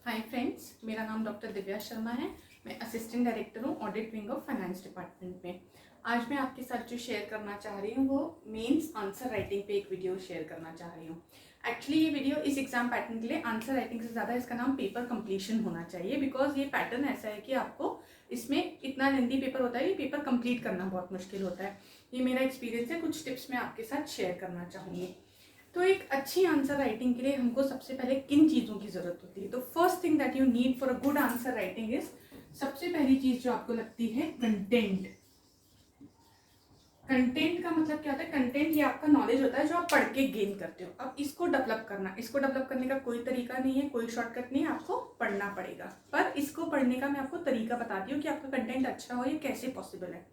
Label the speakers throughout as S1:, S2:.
S1: Hi friends, मेरा नाम doctor Divya Sharma है। मैं असिस्टेंट डायरेक्टर हूँ audit wing of finance department में। आज मैं आपके साथ जो शेयर करना चाह रही हूँ वो मेंस आंसर राइटिंग पे एक वीडियो शेयर करना चाह रही हूँ। एक्चुअली ये वीडियो इस एग्जाम पैटर्न के लिए आंसर राइटिंग से ज़्यादा इसका नाम पेपर कंप्लीशन होना चाहिए, बिकॉज ये पैटर्न ऐसा है कि आपको इसमें इतना लेंदी पेपर होता है, ये पेपर कंप्लीट करना बहुत मुश्किल होता है। ये मेरा एक्सपीरियंस है, कुछ टिप्स मैं आपके साथ शेयर करना चाहूँगी। तो एक अच्छी आंसर राइटिंग के लिए हमको सबसे पहले किन चीज़ों की ज़रूरत होती है? तो first thing that you need for a good answer writing is, सबसे पहली चीज़ जो आपको लगती है, कंटेंट। कंटेंट का मतलब क्या होता है? कंटेंट ये आपका नॉलेज होता है जो आप पढ़ के गेन करते हो। अब इसको डेवलप करना, इसको डेवलप करने का कोई तरीका नहीं है, कोई शॉर्टकट नहीं है, आपको पढ़ना पड़ेगा। पर इसको पढ़ने का मैं आपको तरीका बताती हूँ कि आपका कंटेंट अच्छा हो, ये कैसे पॉसिबल है।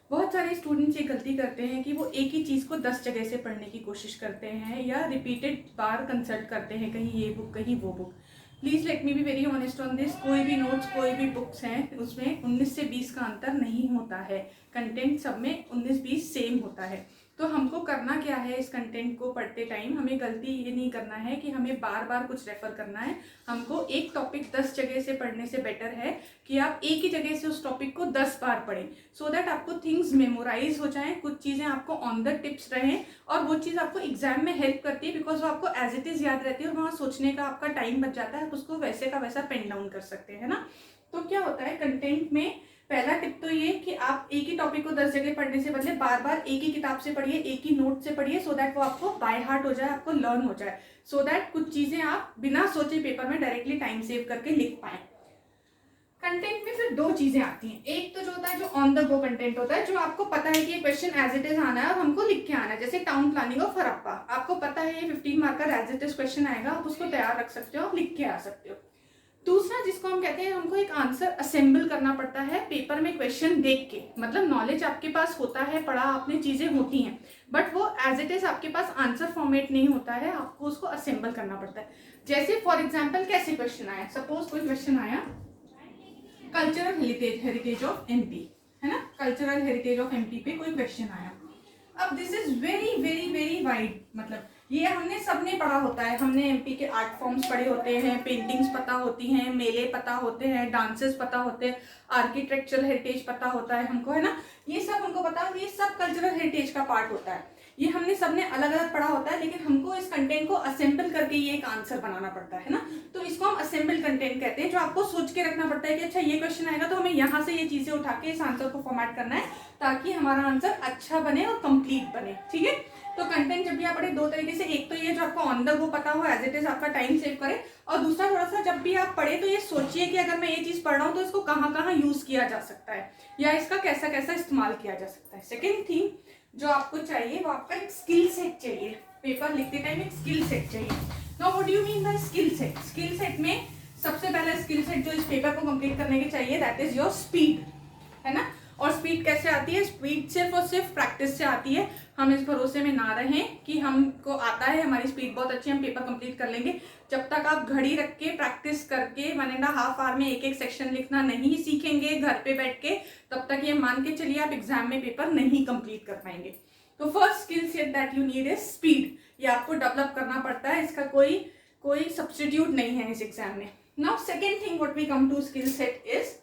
S1: बहुत सारे स्टूडेंट्स ये गलती करते हैं कि वो एक ही चीज़ को 10 जगह से पढ़ने की कोशिश करते हैं या रिपीटेड बार कंसल्ट करते हैं, कहीं ये बुक कहीं वो book. Please let me be very honest on this, कोई भी नोट्स कोई भी बुक्स हैं उसमें 19 से 20 का अंतर नहीं होता है। कंटेंट सब में 19-20 सेम होता है। तो हमको करना क्या है, इस कंटेंट को पढ़ते टाइम हमें गलती ये नहीं करना है कि हमें बार बार कुछ रेफर करना है। हमको एक टॉपिक 10 जगह से पढ़ने से बेटर है कि आप एक ही जगह से उस टॉपिक को 10 बार पढ़ें, सो दैट आपको थिंग्स मेमोराइज हो जाएं, कुछ चीज़ें आपको ऑन द टिप्स रहें और वो चीज़ आपको एग्जाम में हेल्प करती है, बिकॉज वो आपको एज इट इज़ याद रहती है और वहाँ सोचने का आपका टाइम बच जाता है, आप उसको वैसे का वैसा पेन डाउन कर सकते हैं ना। तो क्या होता है कंटेंट में, पहला टिप तो ये कि आप एक ही टॉपिक को 10 जगह पढ़ने से बदले बार बार एक ही किताब से पढ़िए, एक ही नोट से पढ़िए, सो दैट वो आपको बाय हार्ट हो जाए, आपको लर्न हो जाए, सो दैट कुछ चीजें आप बिना सोचे पेपर में डायरेक्टली टाइम सेव करके लिख पाए। कंटेंट में फिर दो चीजें आती हैं। एक तो जो होता है जो ऑन द गो कंटेंट होता है, जो आपको पता है कि ये क्वेश्चन एज इट इज आना है और हमको लिख के आना है, जैसे टाउन प्लानिंग ऑफ हड़प्पा। आपको पता है ये 15 मार्क का एज इट इज क्वेश्चन आएगा, आप उसको तैयार रख सकते हो, आप लिख के आ सकते हो। दूसरा जिसको हम कहते हैं, हमको एक आंसर असेंबल करना पड़ता है पेपर में क्वेश्चन देख के। मतलब नॉलेज आपके पास होता है, पढ़ा आपने, चीजें होती हैं, बट वो एज इट इज आपके पास आंसर फॉर्मेट नहीं होता है, आपको उसको असेंबल करना पड़ता है। जैसे फॉर एग्जाम्पल कैसे क्वेश्चन आया, सपोज कोई क्वेश्चन आया कल्चरल हेरिटेज ऑफ एमपी, है ना, कल्चरल हेरिटेज ऑफ एमपी पे कोई क्वेश्चन आया। अब this is very very very wide, मतलब ये हमने सबने पढ़ा होता है, हमने एमपी के आर्ट फॉर्म्स पढ़े होते हैं, पेंटिंग्स पता होती हैं, मेले पता होते हैं, डांसेस पता होते हैं, आर्किटेक्चरल हेरिटेज पता होता है हमको, है ना। ये सब हमको पता है, ये सब कल्चरल हेरिटेज का पार्ट होता है, ये हमने सबने अलग अलग पढ़ा होता है, लेकिन हमको इस कंटेंट को असेंबल करके ये एक आंसर बनाना पड़ता है ना। तो इसको हम असेंबल कंटेंट कहते हैं, जो आपको सोच के रखना पड़ता है कि अच्छा ये क्वेश्चन आएगा तो हमें यहाँ से ये चीजें उठा के इस आंसर को फॉर्मेट करना है ताकि हमारा आंसर अच्छा बने और कंप्लीट बने, ठीक है। तो कंटेंट जब भी आप पढ़े दो तरीके से, एक तो ये जो आपको ऑन द गो पता हो, एज इट इज आपका टाइम सेव करे, और दूसरा थोड़ा सा जब भी आप पढ़े तो ये सोचिए कि अगर मैं ये चीज पढ़ रहा हूँ तो इसको कहाँ कहाँ यूज किया जा सकता है या इसका कैसा कैसा इस्तेमाल किया जा सकता है। सेकेंड थिंग जो आपको चाहिए वो आपका एक स्किल सेट चाहिए। पेपर लिखते टाइम एक स्किल सेट चाहिए। Now what do you mean bye skill set? Skill set में सबसे पहला स्किल सेट जो इस पेपर को कंप्लीट करने के चाहिए, दैट इज योर स्पीड, है ना। और स्पीड कैसे आती है? स्पीड सिर्फ और सिर्फ प्रैक्टिस से आती है। हम इस भरोसे में ना रहें कि हमको आता है, हमारी स्पीड बहुत अच्छी है, हम पेपर कंप्लीट कर लेंगे। जब तक आप घड़ी रख के प्रैक्टिस करके 1.5 आवर में एक एक सेक्शन लिखना नहीं सीखेंगे घर पे बैठ के, तब तक ये मान के चलिए आप एग्जाम में पेपर नहीं कंप्लीट कर पाएंगे। तो first skill set that you need is speed. ये आपको डेवलप करना पड़ता है, इसका कोई सब्स्टिट्यूट नहीं है इस एग्जाम में। Now second thing what we come to skill set is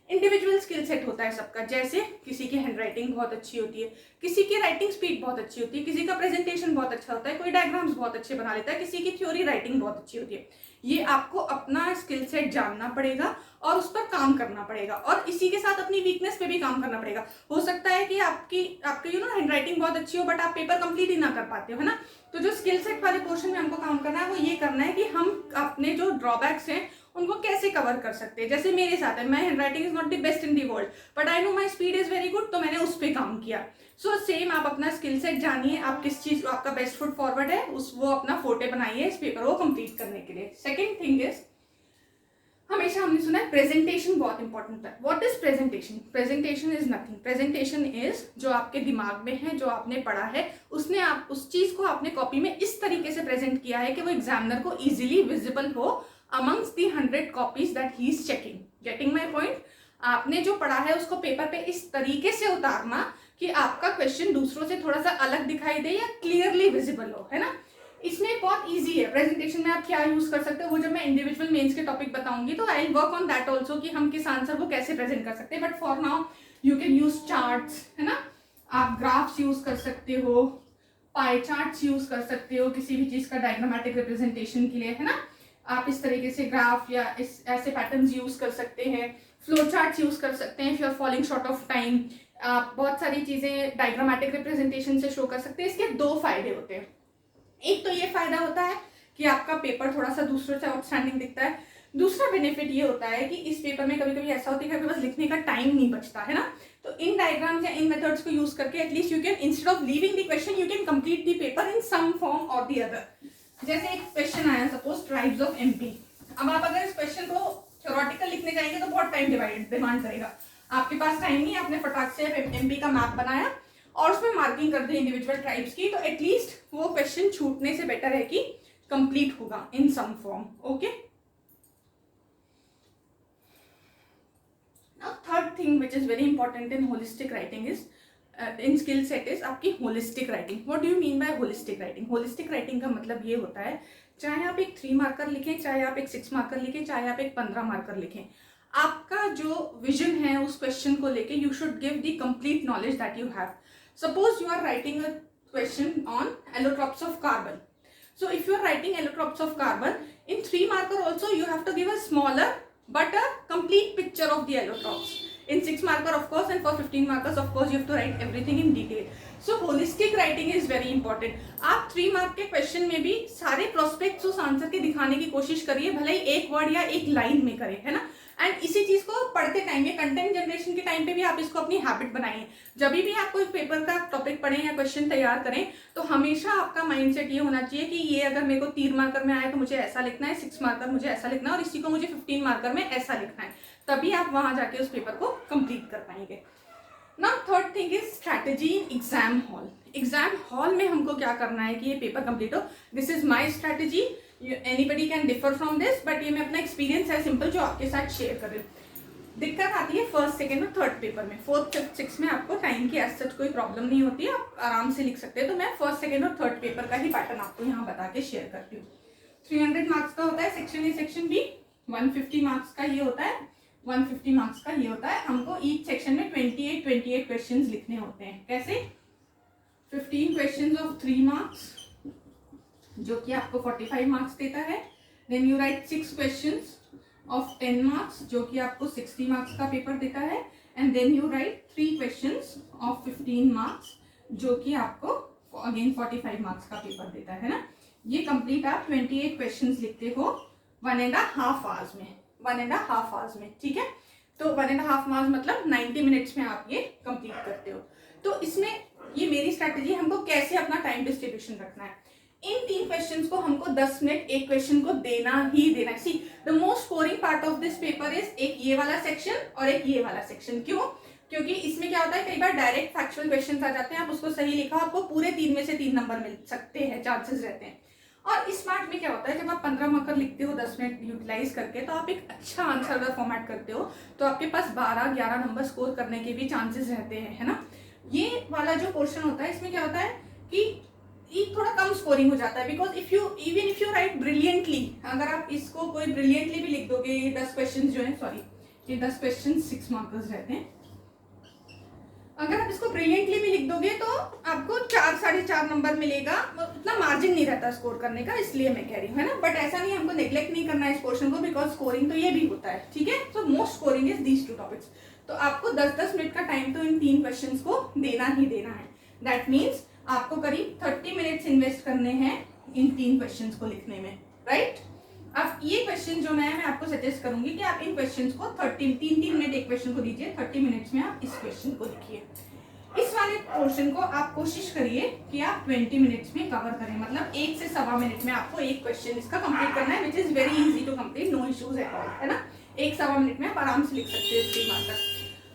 S1: individual skill set होता है सबका। जैसे किसी की हैंड राइटिंग बहुत अच्छी होती है, किसी की राइटिंग स्पीड बहुत अच्छी होती है, किसी का प्रेजेंटेशन बहुत अच्छा होता है, कोई डायग्राम्स बहुत अच्छे बना लेता है, किसी की थ्योरी राइटिंग बहुत अच्छी होती है। ये आपको अपना स्किल सेट जानना पड़ेगा और उस पर काम करना पड़ेगा, और इसी के साथ अपनी वीकनेस पे भी काम करना पड़ेगा। हो सकता है कि आपकी हैंड राइटिंग बहुत अच्छी हो बट आप पेपर कंप्लीट ही ना कर पाते हो, है ना। तो जो स्किल सेट वाले पोर्शन में हमको काम करना है वो ये करना है कि हम अपने जो ड्रॉबैक्स हैं उनको कैसे कवर कर सकते हैं। जैसे मेरे साथ है, मैं hand writing is not the best in the world but I know my speed is very good, तो मैंने उस पर काम किया। सो सेम आप अपना स्किल सेट जानिए, आप किस चीज आपका बेस्ट फुट फॉरवर्ड है, वो अपना फोटे बनाइए इस पेपर को कंप्लीट करने के लिए। सेकेंड थिंग इज, हमेशा हमने सुना है प्रेजेंटेशन बहुत इंपॉर्टेंट है। What is presentation? Presentation is nothing. Presentation is जो आपके दिमाग में है, जो आपने पढ़ा है, उसने आप उस चीज को आपने कॉपी में इस तरीके से प्रेजेंट किया है कि वो एग्जामिनर को इजीली विजिबल हो amongst the 100 copies that he is checking. Getting my point? आपने जो पढ़ा है उसको पेपर पे इस तरीके से उतारना कि आपका क्वेश्चन दूसरों से थोड़ा सा अलग दिखाई दे या क्लियरली विजिबल हो, है ना। इसमें बहुत इजी है। प्रेजेंटेशन में आप क्या यूज कर सकते हो वो जब मैं इंडिविजुअल मेंस के टॉपिक बताऊंगी तो I will work on that also कि हम किस आंसर को कैसे प्रेजेंट कर सकते हैं। But for now you can use charts, है ना, आप ग्राफ्स यूज कर सकते हो, पाई चार्ट्स यूज कर सकते हो किसी भी चीज का डायग्रामेटिक रिप्रेजेंटेशन के लिए, है ना। आप इस तरीके से ग्राफ या इस ऐसे पैटर्न्स यूज कर सकते हैं, फ्लो चार्ट्स यूज कर सकते हैं if you are falling short of time. आप बहुत सारी चीजें डायग्रामेटिक रिप्रेजेंटेशन से शो कर सकते हैं। इसके दो फायदे होते हैं। एक तो ये फायदा होता है कि आपका पेपर थोड़ा सा दूसरों से आउटस्टैंडिंग दिखता है। दूसरा बेनिफिट ये होता है कि इस पेपर में कभी कभी ऐसा होता है कि आपके पास लिखने का टाइम नहीं बचता, है ना। तो इन डायग्राम्स या इन मेथड्स को यूज करके at least you can, instead of leaving the question, you can complete the paper in some form और द अदर। जैसे एक क्वेश्चन आया सपोज ट्राइब्स ऑफ एमपी। अब आप अगर इस क्वेश्चन को थ्योरेटिकल लिखने जाएंगे तो बहुत टाइम डिमांड करेगा। आपके पास टाइम नहीं, आपने फटाक से एमपी का मैप बनाया और उसमें मार्किंग कर दी इंडिविजुअल ट्राइब्स की, तो एटलीस्ट वो क्वेश्चन छूटने से बेटर है कि कंप्लीट होगा in some form. Okay, now third thing which is very important in holistic writing is in skill set is आपकी holistic writing. What do you mean by holistic writing? Holistic writing का मतलब ये होता है, चाहे आप एक 3 मार्कर लिखें, चाहे आप एक 6 मार्कर लिखें, चाहे आप एक 15 मार्कर लिखें, आपका जो विजन है उस क्वेश्चन को लेके you should give the complete knowledge that you have. Suppose you are writing a question on allotropes of carbon. So if you are writing allotropes of carbon, in 3 marker also you have to give a smaller but a complete picture of the allotropes. In 6 marker of course, and for 15 markers of course you have to write everything in detail. So holistic writing is very important. आप 3 mark के question में भी सारे prospects उस answer के दिखाने की कोशिश करिए, भले ही एक वर्ड या एक लाइन में करें, है ना। एंड इसी चीज को पढ़ते टाइम या कंटेंट जनरेशन के टाइम पे भी आप इसको अपनी हैबिट बनाइए। जब भी आप कोई पेपर का टॉपिक पढ़ें या क्वेश्चन तैयार करें तो हमेशा आपका माइंडसेट ये होना चाहिए कि ये अगर मेरे को 3 मार्कर में आए तो मुझे ऐसा लिखना है, 6 मार्कर मुझे ऐसा लिखना है और इसी को मुझे 15 मार्कर में ऐसा लिखना है, तभी आप वहां जाके उस पेपर को कंप्लीट कर पाएंगे। Now third thing is strategy in exam hall. Exam hall में हमको क्या करना है कि ये पेपर कंप्लीट हो। This is my strategy, anybody can differ from this, but ये मैं अपना एक्सपीरियंस है सिंपल जो आपके साथ शेयर कर रही हूँ। दिक्कत आती है फर्स्ट, सेकेंड और थर्ड पेपर में। फोर्थ, फिफ्थ, सिक्स में आपको टाइम की एज सच कोई प्रॉब्लम नहीं होती है, आप आराम से लिख सकते हैं। तो मैं फर्स्ट, सेकेंड और थर्ड पेपर का ही पैटर्न आपको यहाँ बता के शेयर करती हूँ। 300 मार्क्स का होता है section A section B, 150 marks का ये होता है, 150 मार्क्स का ये होता है। हमको ईच सेक्शन में 28 क्वेश्चंस लिखने होते हैं। कैसे? 15 क्वेश्चंस ऑफ 3 मार्क्स जो कि आपको 45 मार्क्स देता है। Then you write 6 questions of 10 marks जो कि आपको 60 मार्क्स का पेपर देता है। And then you write 3 questions of 15 marks जो कि आपको अगेन 45 मार्क्स का पेपर देता है ना। ये कंप्लीट आप 28 क्वेश्चंस लिखते हो 1.5 आवर्स में, 1.5 आवर्स में, ठीक है। तो 1.5 आवर्स मतलब 90 मिनट्स में आप ये कंप्लीट करते हो। तो इसमें ये मेरी स्ट्रैटेजी, हमको कैसे अपना टाइम डिस्ट्रीब्यूशन रखना है। इन 3 क्वेश्चंस को हमको 10 मिनट एक क्वेश्चन को देना ही देना है। See the most scoring part of this paper is एक ये वाला सेक्शन और एक ये वाला सेक्शन। क्यों? क्योंकि इसमें क्या होता है, कई बार डायरेक्ट फैक्चुअल क्वेश्चंस आ जाते हैं, आप उसको सही लिखा आपको पूरे 3 में से 3 नंबर मिल सकते हैं, चांसेस रहते हैं। और इस पार्ट में क्या होता है, जब आप 15 मार्कर लिखते हो 10 मिनट यूटिलाइज करके, तो आप एक अच्छा आंसर अगर फॉर्मेट करते हो तो आपके पास 12-11 नंबर स्कोर करने के भी चांसेस रहते हैं, है ना। ये वाला जो पोर्शन होता है इसमें क्या होता है कि ये थोड़ा कम स्कोरिंग हो जाता है, because even if you right brilliantly, अगर आप इसको कोई ब्रिलियंटली भी लिख दोगे, ये 10 क्वेश्चन जो है, सॉरी ये 10 क्वेश्चन 6 मार्कर्स रहते हैं, अगर आप इसको ब्रिलियंटली भी लिख दोगे तो आपको 4-4.5 नंबर मिलेगा, उतना मार्जिन नहीं रहता स्कोर करने का, इसलिए मैं कह रही हूँ, है ना। बट ऐसा नहीं, हमको नेग्लेक्ट नहीं करना है इस पोर्शन को, बिकॉज स्कोरिंग तो ये भी होता है, ठीक है। So most scoring is these 2 topics. तो आपको 10-10 मिनट का टाइम तो इन 3 क्वेश्चन को देना ही देना है। दैट मीन्स आपको करीब 30 मिनट्स इन्वेस्ट करने हैं इन 3 क्वेश्चंस को लिखने में, राइट। अब ये क्वेश्चन जो मैं आपको सजेस्ट करूंगी कि आप इन क्वेश्चंस को 3 मिनट एक क्वेश्चन को दीजिए, 30 मिनट्स में आप इस क्वेश्चन को लिखिए। इस वाले पोर्शन को आप कोशिश करिए कि आप 20 मिनट्स में कवर करें, मतलब 1 से 1.25 मिनट में आपको एक क्वेश्चन इसका कंप्लीट करना है, which is very easy to complete, no issues at all, है ना। 1-1.25 मिनट में आप आराम से लिख सकते हो 3 मार्कर।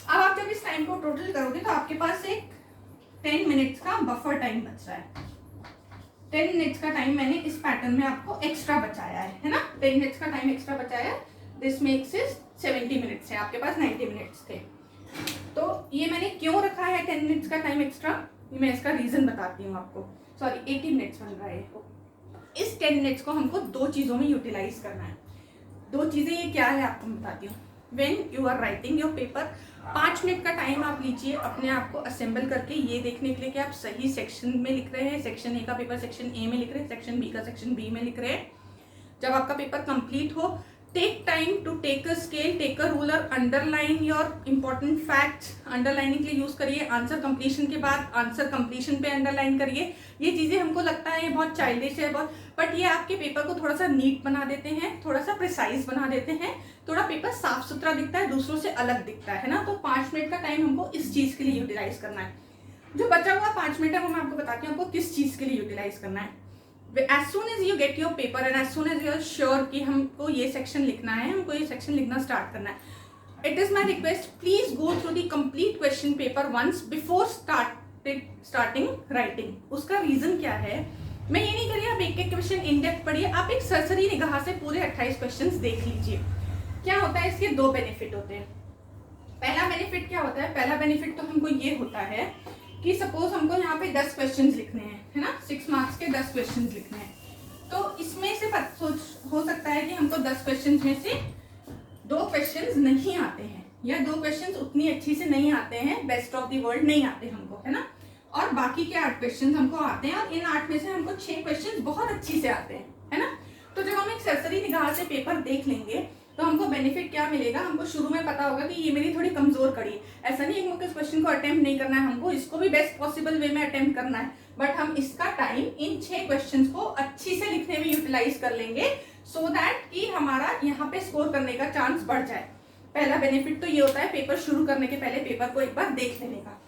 S1: अब आप जब इस टाइम को टोटल करोगे तो आपके पास एक 10 मिनट्स का बफर टाइम बच रहा है। 10 मिनट्स का टाइम मैंने इस पैटर्न में आपको एक्स्ट्रा बचाया है ना। 10 मिनट्स का टाइम एक्स्ट्रा बचाया है, दिस मेक्स इज 70 मिनट्स है, आपके पास 90 मिनट्स थे। तो ये मैंने क्यों रखा है 10 मिनट्स का टाइम एक्स्ट्रा, मैं इसका रीजन बताती हूँ आपको। सॉरी 80 मिनट्स बन रहा है। इस 10 मिनट्स को हमको 2 चीज़ों में यूटिलाइज करना है। 2 चीज़ें ये क्या है आपको बताती हूँ। When you are writing your paper, 5 minute का टाइम आप लीजिए अपने आप को असेंबल करके ये देखने के लिए कि आप सही सेक्शन में लिख रहे हैं। सेक्शन ए का पेपर सेक्शन ए में लिख रहे हैं, सेक्शन बी का सेक्शन बी में लिख रहे हैं। जब आपका पेपर कंप्लीट हो, take time to take a scale, take a ruler, underline your important facts. Underlining के लिए यूज करिए। आंसर कंप्लीशन के बाद आंसर कंप्लीशन पे अंडरलाइन करिए। ये चीजें हमको लगता है ये बहुत चाइल्डिश है बहुत, बट ये आपके पेपर को थोड़ा सा नीट बना देते हैं, थोड़ा सा प्रिसाइज बना देते हैं, थोड़ा पेपर साफ सुथरा दिखता है, दूसरों से अलग दिखता है ना। तो 5 मिनट का टाइम हमको इस चीज के लिए यूटिलाइज करना है। जो बचा हुआ 5 मिनट है वो मैं आपको बताती हूँ आपको किस चीज के लिए यूटिलाइज करना है। As soon as you get your paper and as soon as you are sure कि हमको ये सेक्शन लिखना है, हमको ये सेक्शन लिखना स्टार्ट करना है, it is my request, please go through the complete question paper once before starting writing. उसका रीजन क्या है, मैं ये नहीं कह रही आप एक एक क्वेश्चन इन डेप्थ पढ़िए, आप एक सरसरी निगाह से पूरे 28 क्वेश्चंस देख लीजिए। क्या होता है, इसके 2 बेनिफिट होते हैं। पहला बेनिफिट क्या होता है, पहला बेनिफिट तो हमको ये होता है कि सपोज हमको यहाँ पे 10 क्वेश्चंस लिखने हैं, है ना, 6 मार्क्स के 10 क्वेश्चंस लिखने हैं, तो इसमें से हो सकता है कि हमको 10 क्वेश्चंस में से 2 क्वेश्चंस नहीं आते हैं या 2 क्वेश्चंस उतनी अच्छी से नहीं आते हैं, बेस्ट ऑफ द वर्ल्ड नहीं आते हमको, है ना, और बाकी के 8 क्वेश्चंस हमको आते हैं और इन 8 में से हमको 6 क्वेश्चंस बहुत अच्छी से आते हैं, है ना। तो जब हम एक सरसरी निगाह से पेपर देख लेंगे तो हमको बेनिफिट क्या मिलेगा, हमको शुरू में पता होगा कि ये मेरी थोड़ी कमजोर कड़ी, ऐसा नहीं है कि इस क्वेश्चन को अटेम्प्ट नहीं करना है, हमको इसको भी बेस्ट पॉसिबल वे में अटेम्प्ट करना है, बट हम इसका टाइम इन 6 क्वेश्चंस को अच्छी से लिखने में यूटिलाइज कर लेंगे सो दैट कि हमारा यहाँ पे स्कोर करने का चांस बढ़ जाए। पहला बेनिफिट तो ये होता है पेपर शुरू करने के पहले पेपर को एक बार देख लेने का।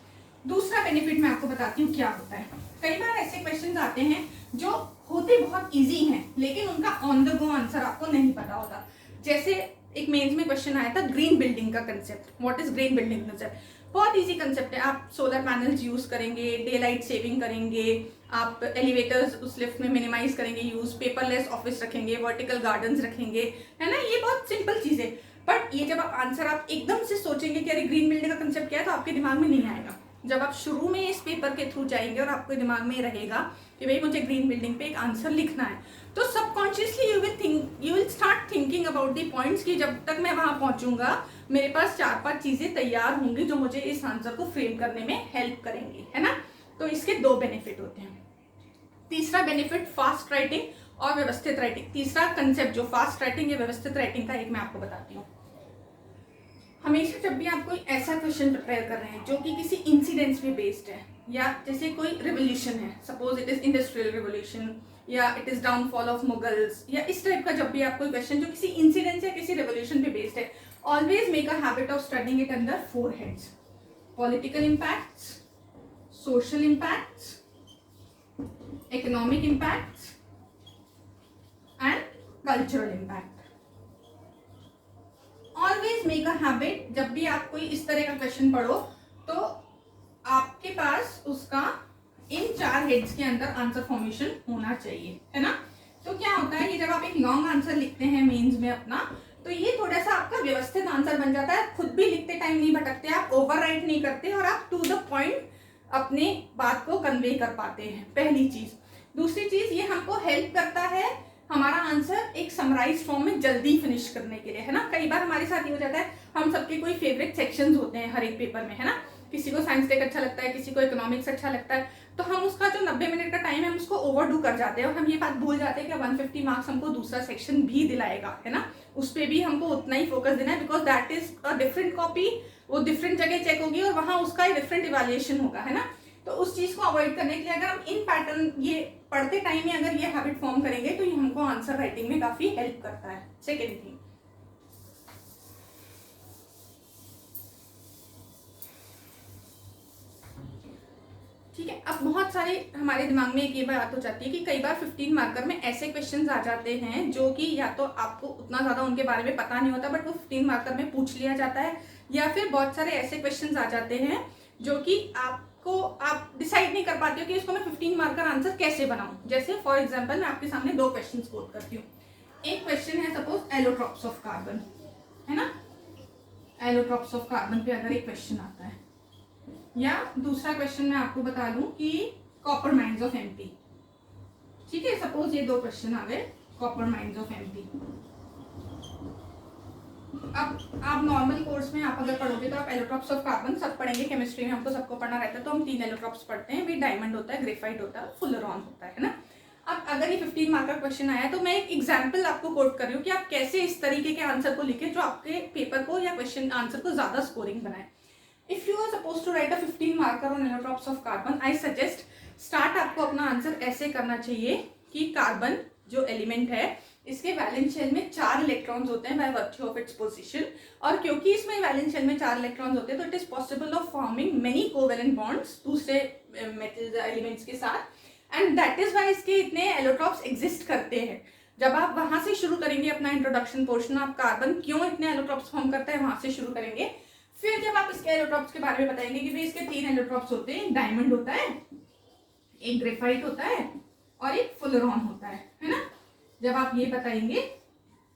S1: दूसरा बेनिफिट मैं आपको बताती हूँ क्या होता है। कई बार ऐसे क्वेश्चन आते हैं जो होते बहुत ईजी हैं लेकिन उनका ऑन ड गो आंसर आपको नहीं पता होता। जैसे एक मेंस में क्वेश्चन आया था ग्रीन बिल्डिंग का concept, what is green building concept, बहुत इजी कंसेप्ट है। आप सोलर पैनल्स यूज करेंगे, डे लाइट सेविंग करेंगे, आप एलिवेटर्स उस लिफ्ट में मिनिमाइज करेंगे यूज, पेपरलेस ऑफिस रखेंगे, वर्टिकल गार्डन्स रखेंगे, है ना, ये बहुत सिंपल चीज है। बट ये जब आप आंसर आप एकदम से सोचेंगे कि अरे ग्रीन बिल्डिंग का कंसेप्ट क्या है, तो आपके दिमाग में नहीं आएगा। जब आप शुरू में इस पेपर के थ्रू जाएंगे और आपके दिमाग में रहेगा कि भाई मुझे ग्रीन बिल्डिंग पे एक आंसर लिखना है, तो subconsciously you will start thinking about the points कि जब तक मैं वहां पहुंचूंगा मेरे पास 4-5 चीजें तैयार होंगी जो मुझे इस आंसर को फ्रेम करने में हेल्प करेंगी, है ना। तो इसके 2 बेनिफिट होते हैं। तीसरा बेनिफिट फास्ट राइटिंग और व्यवस्थित राइटिंग। तीसरा कंसेप्ट जो फास्ट राइटिंग या व्यवस्थित राइटिंग का एक मैं आपको बताती हूँ। हमेशा जब भी आप कोई ऐसा क्वेश्चन प्रिपेयर कर रहे हैं जो कि किसी इंसिडेंट्स पे बेस्ड है, या जैसे कोई रिवोल्यूशन है, suppose it is industrial revolution या it is downfall of Mughals, या इस टाइप का जब भी आप कोई क्वेश्चन जो किसी इंसिडेंट या किसी रिवोल्यूशन पे बेस्ड है, always make a habit of studying it under 4 heads: political impacts, social impacts, economic impacts and cultural impact. Always make a habit, जब भी आप कोई इस तरह का क्वेश्चन पढ़ो तो आपके पास उसका इन 4 हेड्स के अंदर आंसर फॉर्मेशन होना चाहिए, है ना। तो क्या होता है कि जब आप एक लॉन्ग आंसर लिखते हैं मेंस में अपना, तो ये थोड़ा सा आपका व्यवस्थित आंसर बन जाता है। खुद भी लिखते टाइम नहीं भटकते, आप ओवरराइट नहीं करते और आप टू द पॉइंट अपनी बात को कन्वे कर पाते हैं, पहली चीज। दूसरी चीज, ये हमको हेल्प करता है हमारा आंसर एक समराइज फॉर्म में जल्दी फिनिश करने के लिए, है ना। कई बार हमारे साथ ये हो जाता है, हम सबके कोई फेवरेट सेक्शंस होते हैं हर एक पेपर में, है ना। किसी को साइंस टेक अच्छा लगता है, किसी को इकोनॉमिक्स अच्छा लगता है, तो हम उसका जो 90 मिनट का टाइम है हम उसको ओवरडू कर जाते हैं और हम ये बात भूल जाते हैं कि 150 मार्क्स हमको दूसरा सेक्शन भी दिलाएगा, है ना। उस पर भी हमको उतना ही फोकस देना है, because that is a different copy, वो डिफरेंट जगह चेक होगी और वहां उसका डिफरेंट इवैल्यूएशन होगा, है ना। तो उस चीज को अवॉइड करने के लिए अगर हम इन पैटर्न ये पढ़ते टाइम में अगर ये हैबिट फॉर्म करेंगे तो ये हमको आंसर राइटिंग में काफी हेल्प करता है। सेकेंड थिंग, ठीक है। अब बहुत सारे हमारे दिमाग में एक ये बात हो जाती है कि कई बार 15 मार्कर में ऐसे क्वेश्चंस आ जाते हैं जो कि या तो आपको उतना ज्यादा उनके बारे में पता नहीं होता बट वो 15 मार्कर में पूछ लिया जाता है, या फिर बहुत सारे ऐसे क्वेश्चंस आ जाते हैं जो कि आप डिसाइड नहीं कर पाते हो कि इसको मैं 15 मार्कर आंसर कैसे बनाऊं। जैसे फॉर एग्जांपल मैं आपके सामने 2 क्वेश्चन कोट करती हूँ। एक क्वेश्चन है सपोज एलोट्रॉप्स ऑफ कार्बन, है ना, एलोट्रॉप्स ऑफ कार्बन पे अगर एक क्वेश्चन आता है, या दूसरा क्वेश्चन मैं आपको बता दूं कि कॉपर माइंस ऑफ एमपी, ठीक है, सपोज ये 2 क्वेश्चन आ गए कॉपर माइंस ऑफ एमपी। अब आप नॉर्मल कोर्स में आप अगर पढ़ोगे तो आप एलोट्रॉप्स ऑफ कार्बन सब पढ़ेंगे, केमिस्ट्री में हमको सबको पढ़ना रहता है, तो हम 3 एलोट्रॉप्स पढ़ते हैं, भी डायमंड होता है, ग्रेफाइट होता है, फुलरॉन होता है ना। अब अगर ये 15 मार्क का क्वेश्चन आया तो मैं एक एग्जाम्पल आपको कोट कर रही हूँ कि आप कैसे इस तरीके के आंसर को लिखें जो आपके पेपर को या क्वेश्चन आंसर को ज्यादा स्कोरिंग बनाए। If you are suppose to write a 15 marker on allotropes of carbon, I suggest start आपको अपना आंसर ऐसे करना चाहिए कि कार्बन जो एलिमेंट है इसके वैलेंस शेल में 4 इलेक्ट्रॉन्स होते हैं by virtue of its position, और क्योंकि इसमें वैलेंस शेल में 4 इलेक्ट्रॉन्स होते हैं तो it is possible of forming many covalent bonds दूसरे मेटल एलिमेंट्स के साथ, एंड दैट इज वाई इसके इतने एलोट्रॉप्स एग्जिस्ट करते हैं। जब आप वहां से शुरू करेंगे अपना इंट्रोडक्शन पोर्शन, आप कार्बन क्यों इतने एलोट्रॉप्स फॉर्म करता है वहां से शुरू करेंगे। फिर जब आप इसके एलोट्रॉप्स के बारे में बताएंगे कि भाई इसके 3 एलोट्रॉप्स होते हैं, एक डायमंड होता है, एक ग्रेफाइट होता है और एक फुलरॉन होता है ना। जब आप ये बताएंगे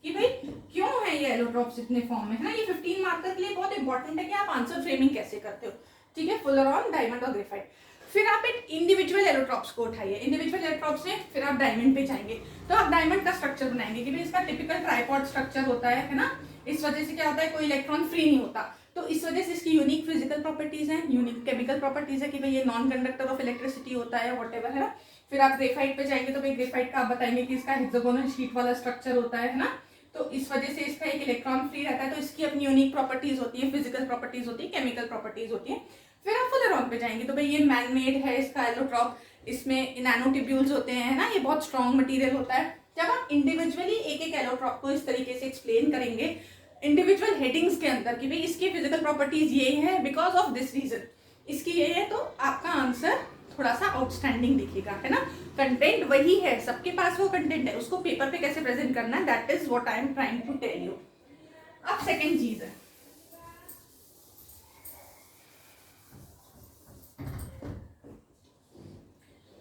S1: कि भाई क्यों है ये एलोट्रॉप्स इतने फॉर्म में, है ना, ये 15 मार्कर के लिए बहुत इंपॉर्टेंट है कि आप आंसर फ्रेमिंग कैसे करते हो। ठीक है, फुलरॉन, डायमंड और ग्रेफाइट। फिर आप एक इंडिविजुअल एलोट्रॉप्स को उठाइए, इंडिविजुअल एलोट्रॉप्स से फिर आप डायमंड पे जाएंगे, तो आप डायमंड का स्ट्रक्चर बनाएंगे कि भाई इसका टिपिकल ट्राइपॉड स्ट्रक्चर होता है ना। इस वजह से क्या होता है, कोई इलेक्ट्रॉन फ्री नहीं होता, तो इस वजह से इसकी यूनिक फिजिकल प्रॉपर्टीज है, यूनिक केमिकल प्रॉपर्टीज है कि भाई ये नॉन कंडक्टर ऑफ इलेक्ट्रिसिटी होता है, व्हाटएवर, है ना। फिर आप ग्रेफाइट पे जाएंगे तो भाई ग्रेफाइट का आप बताएंगे कि इसका हेक्सागोनल शीट वाला स्ट्रक्चर होता है ना, तो इस वजह से इसका एक इलेक्ट्रॉन फ्री रहता है, तो इसकी अपनी यूनिक प्रॉपर्टीज होती है, फिजिकल प्रॉपर्टीज होती है, केमिकल प्रॉपर्टीज होती है। फिर आप फुलरॉन पे जाएंगे तो भाई ये मैन मेड है इसका एलोट्रॉप, इसमें नैनो ट्यूब्यूल्स होते हैं ना, ये बहुत स्ट्रॉन्ग मटेरियल होता है। जब आप इंडिविजुअली एक एक एलोट्रॉप को इस तरीके से एक्सप्लेन करेंगे इंडिविजुअल हेडिंग्स के अंदर कि भाई इसकी फिजिकल प्रॉपर्टीज ये है बिकॉज ऑफ दिस रीजन, इसकी ये है, तो आपका आंसर थोड़ा सा आउटस्टैंडिंग दिखेगा, है ना। कंटेंट वही है, सबके पास वो कंटेंट है, उसको पेपर पे कैसे प्रेजेंट करना है, that is what I am trying to tell you. अब सेकेंड चीज है,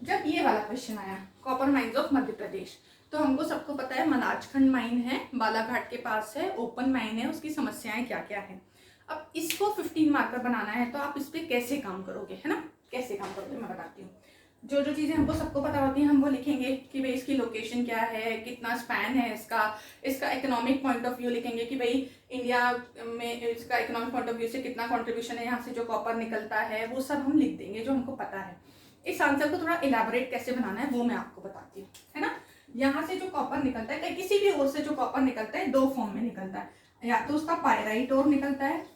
S1: जब ये वाला क्वेश्चन आया copper mines of Madhya Pradesh, तो हमको सबको पता है मनाजखंड माइन है, बालाघाट के पास है, ओपन माइन है, उसकी समस्याएं क्या क्या है। अब इसको 15 मार्कर बनाना है तो आप इस पे कैसे काम करोगे, है ना, कैसे काम करोगे मैं बताती हूँ। जो जो चीज़ें हमको सबको पता होती हैं हम वो लिखेंगे कि भाई इसकी लोकेशन क्या है, कितना स्पैन है इसका इकोनॉमिक पॉइंट ऑफ व्यू लिखेंगे कि भाई इंडिया में इसका इकोनॉमिक पॉइंट ऑफ व्यू से कितना कॉन्ट्रीब्यूशन है, यहाँ से जो कॉपर निकलता है वो सब हम लिख देंगे जो हमको पता है। इस आंसर को थोड़ा इलेबोरेट कैसे बनाना है वो मैं आपको बताती हूँ, है ना। यहाँ से जो कॉपर निकलता है, किसी भी ओर से जो कॉपर निकलता है 2 फॉर्म में निकलता है, या तो उसका पायराइट ओर निकलता है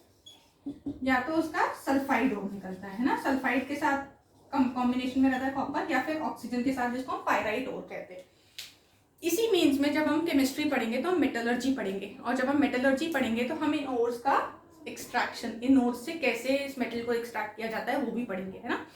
S1: या तो उसका सल्फाइड ओर निकलता है ना। सल्फाइड के साथ कॉम्बिनेशन में रहता है कॉपर, या फिर ऑक्सीजन के साथ, जिसको हम पायराइट ओर कहते हैं। इसी मीन्स में जब हम केमिस्ट्री पढ़ेंगे तो हम मेटलर्जी पढ़ेंगे, और जब हम मेटलर्जी पढ़ेंगे तो हम इन ओर्स का एक्सट्रैक्शन, इन ओर्स से कैसे इस मेटल को एक्सट्रैक्ट किया जाता है वो भी पढ़ेंगे, है ना।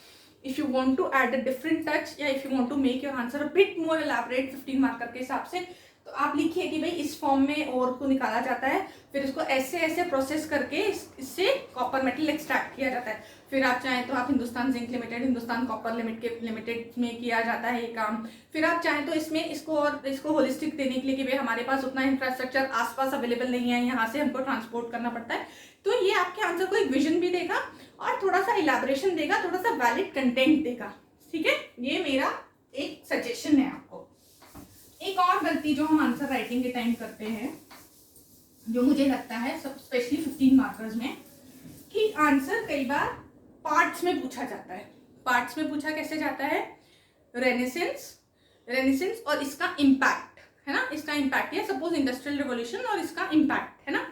S1: If you want to add a different touch या if you want to make your answer a bit more elaborate 15 marker के हिसाब से, तो आप लिखिए कि भाई इस फॉर्म में ओर को निकाला जाता है, फिर इसको ऐसे ऐसे प्रोसेस करके इससे कॉपर मेटल एक्सट्रैक्ट किया जाता है। फिर आप चाहें तो आप Hindustan zinc limited, Hindustan copper limited में किया जाता है ये काम। फिर आप चाहें तो इसमें इसको होलिस्टिक देने के लिए कि भाई हमारे पास उतना इंफ्रास्ट्रक्चर आसपास अवेलेबल नहीं है, यहाँ से हमको ट्रांसपोर्ट करना पड़ता है, तो ये आपके आंसर को एक विजन भी देगा और थोड़ा सा इलेबोरेशन देगा, थोड़ा सा वैलिड कंटेंट देगा। ठीक है, ये मेरा एक सजेशन है आपको। एक और गलती जो हम आंसर राइटिंग के टाइम करते हैं, जो मुझे लगता है स्पेशली 15 मार्कर्स में, कि आंसर कई बार पार्ट्स में पूछा जाता है। पार्ट्स में पूछा कैसे जाता है, रेनेसेंस और इसका इम्पैक्ट, है ना, इसका इम्पैक्ट है, सपोज इंडस्ट्रियल रिवॉल्यूशन और इसका इम्पैक्ट, है ना।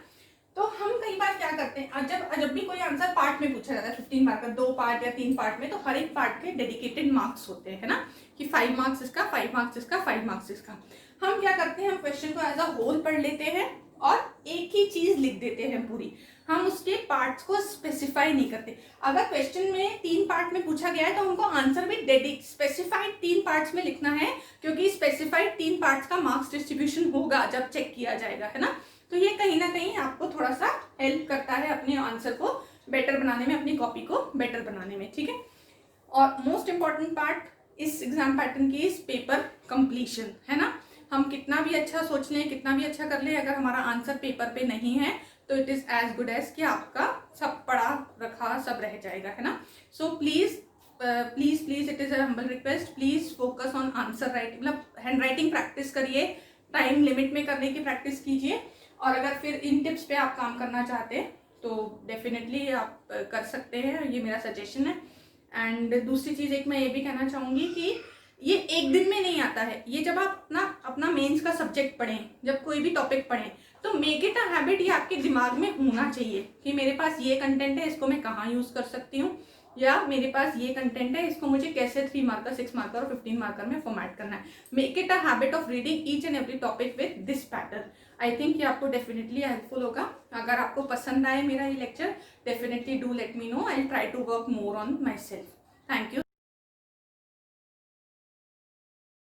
S1: तो हम कई बार क्या करते हैं, जब भी कोई आंसर पार्ट में पूछा जाता है 15 मार्कर, 2 पार्ट या 3 पार्ट में, तो हर एक पार्ट के डेडिकेटेड मार्क्स होते हैं, है ना, कि 5 मार्क्स इसका, 5 मार्क्स इसका, 5 मार्क्स इसका। हम क्या करते हैं, हम क्वेश्चन को एज अ होल पढ़ लेते हैं और एक ही चीज लिख देते हैं पूरी, हम उसके पार्ट्स को स्पेसिफाई नहीं करते। अगर क्वेश्चन में 3 पार्ट में पूछा गया है तो हमको आंसर भी स्पेसिफाइड 3 पार्ट्स में लिखना है, क्योंकि स्पेसिफाइड 3 पार्ट्स का मार्क्स डिस्ट्रीब्यूशन होगा जब चेक किया जाएगा, है ना। तो ये कहीं ना कहीं आपको थोड़ा सा हेल्प करता है अपने आंसर को बेटर बनाने में, अपनी कॉपी को बेटर बनाने में, ठीक है। और मोस्ट इंपॉर्टेंट पार्ट इस एग्जाम पैटर्न की इस पेपर कंप्लीशन, है ना। हम कितना भी अच्छा सोच लें, कितना भी अच्छा कर लें, अगर हमारा आंसर पेपर पे नहीं है तो it is as good as कि आपका सब पढ़ा रखा सब रह जाएगा, है ना। So please please please it is a humble request, please focus on answer writing, मतलब हैंड राइटिंग प्रैक्टिस करिए, टाइम लिमिट में करने की प्रैक्टिस कीजिए। और अगर फिर इन टिप्स पे आप काम करना चाहते हैं तो डेफिनेटली आप कर सकते हैं, ये मेरा सजेशन है। एंड दूसरी चीज़ एक मैं ये भी कहना चाहूँगी कि ये एक दिन में नहीं आता है, ये जब आप अपना अपना मेंस का सब्जेक्ट पढ़ें, जब कोई भी टॉपिक पढ़ें, तो मेक इट अ हैबिट, ये आपके दिमाग में होना चाहिए कि मेरे पास ये कंटेंट है, इसको मैं कहाँ यूज़ कर सकती हूँ, या मेरे पास ये कंटेंट है, इसको मुझे कैसे 3 मार्कर, 6 मार्कर और 15 मार्कर में फॉर्मेट करना है। Make it a habit of reading each and every topic with this pattern. I think ये आपको डेफिनेटली हेल्पफुल होगा। अगर आपको पसंद आए मेरा ये lecture, definitely do let me know, I try to work more on my self. Thank you.